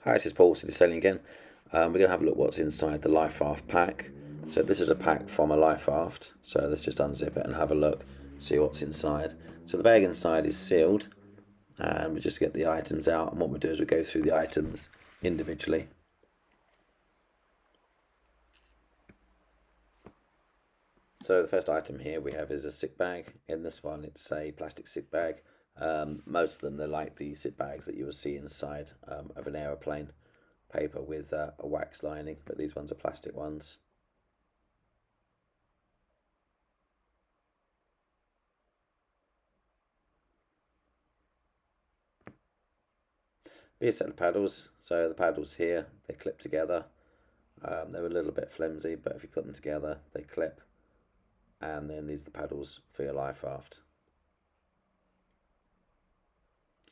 Hi, this is Paul, City Sailing again. We're going to have a look what's inside the Liferaft pack. So this is a pack from a Liferaft. So let's just unzip it and have a look, see what's inside. So the bag inside is sealed, and we just get the items out. And what we do is we go through the items individually. So the first item here we have is a sick bag. In this one, it's a plastic sick bag. Most of them, they're like the sick bags that you will see inside of an aeroplane. Paper with a wax lining, but these ones are plastic ones. Here's a set of paddles. So the paddles here, they clip together. They're a little bit flimsy, but if you put them together, they clip. And then these are the paddles for your Liferaft.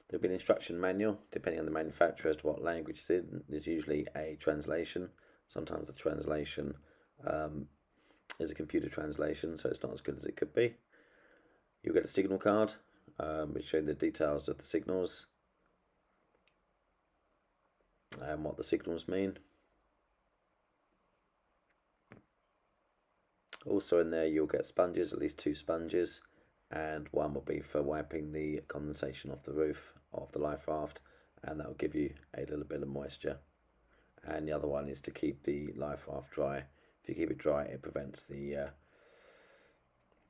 There'll be an instruction manual, depending on the manufacturer as to what language it's in. There's usually a translation. Sometimes the translation is a computer translation, so it's not as good as it could be. You'll get a signal card, which shows the details of the signals and what the signals mean. Also in there you'll get sponges, at least 2 sponges, and one will be for wiping the condensation off the roof of the Liferaft, and that will give you a little bit of moisture. And the other one is to keep the Liferaft dry. If you keep it dry, it prevents the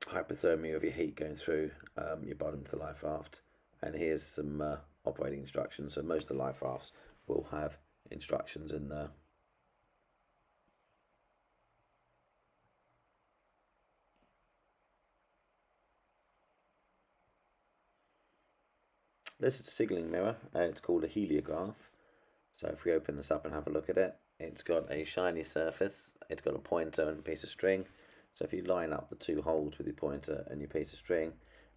hypothermia of your heat going through your bottom to the Liferaft. And here's some operating instructions. So most of the Liferafts will have instructions in there. This is a signalling mirror. It's called a heliograph. So if we open this up and have a look at it, it's got a shiny surface. It's got a pointer and a piece of string. So if you line up the 2 holes with your pointer and your piece of string,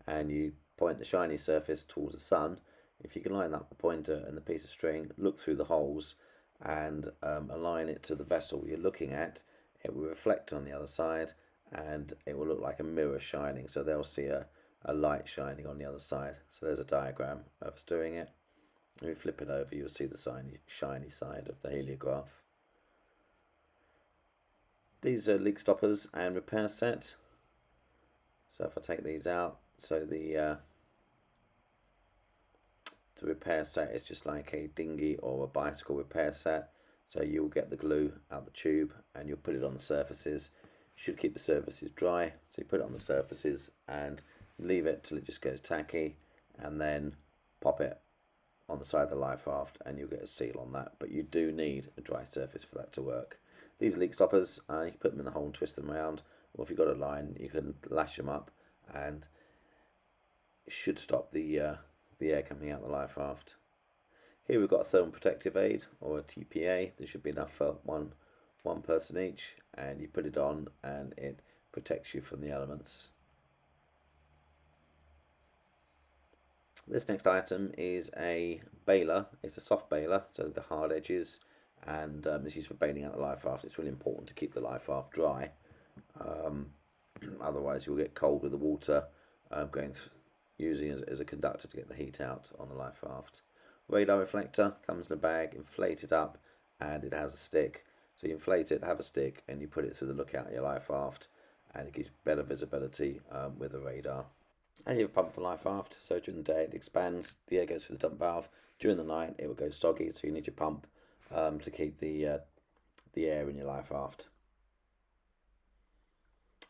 and you point the shiny surface towards the sun, if you can line up the pointer and the piece of string, look through the holes, and align it to the vessel you're looking at, it will reflect on the other side, and it will look like a mirror shining. So they'll see a light shining on the other side. So there's a diagram of us doing it. If you flip it over, you'll see the shiny side of the heliograph. These are leak stoppers and repair set. So if I take these out, so the repair set is just like a dinghy or a bicycle repair set. So you'll get the glue out the tube and you'll put it on the surfaces. You should keep the surfaces dry. So you put it on the surfaces and leave it till it just goes tacky, and then pop it on the side of the Liferaft and you'll get a seal on that. But you do need a dry surface for that to work. These leak stoppers, you can put them in the hole and twist them around, or if you've got a line, you can lash them up, and it should stop the air coming out the Liferaft. Here we've got a thermal protective aid, or a TPA. There should be enough for one person each, and you put it on and it protects you from the elements. This next item is a baler. It's a soft baler, so it's got hard edges, and it's used for bailing out the Liferaft. It's really important to keep the Liferaft dry. Otherwise you'll get cold with the water using as a conductor to get the heat out on the Liferaft. Radar reflector comes in a bag, inflate it up, and it has a stick. So you inflate it, have a stick, and you put it through the lookout of your Liferaft, and it gives better visibility with the radar. And you have a pump for the Liferaft, so during the day it expands, the air goes through the dump valve. During the night it will go soggy, so you need your pump to keep the air in your Liferaft.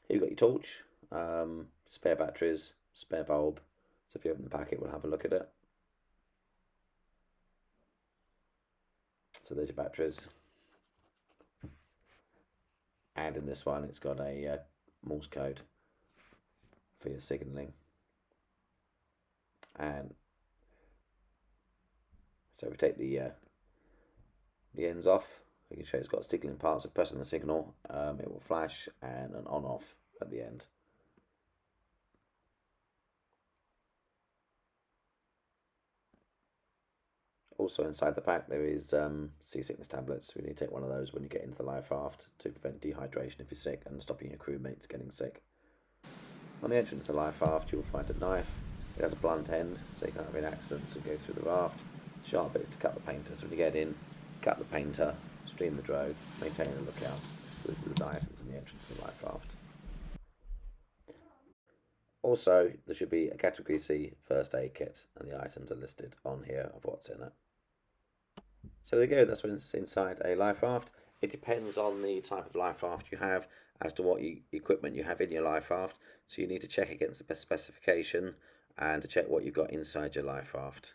Here you've got your torch, spare batteries, spare bulb. So if you open the packet, we'll have a look at it. So there's your batteries. And in this one, it's got a Morse code for your signalling. And so we take the ends off. We can show it's got signalling parts. So pressing the signal, it will flash, and an on-off at the end. Also inside the pack there is seasickness tablets. We need to take one of those when you get into the Liferaft to prevent dehydration if you're sick and stopping your crewmates getting sick. On the entrance to the Liferaft you'll find a knife. It has a blunt end so you can't have any accidents and go through the raft. Sharp bits to cut the painter, so when you get in cut the painter, stream the drogue, maintain the lookout. So this is the diaphragms and the entrance to the Liferaft. Also, there should be a category C first aid kit, and the items are listed on here of what's in it. So there you go, that's what's inside a Liferaft. It depends on the type of Liferaft you have as to what equipment you have in your Liferaft. So you need to check against the specification and to check what you've got inside your Liferaft.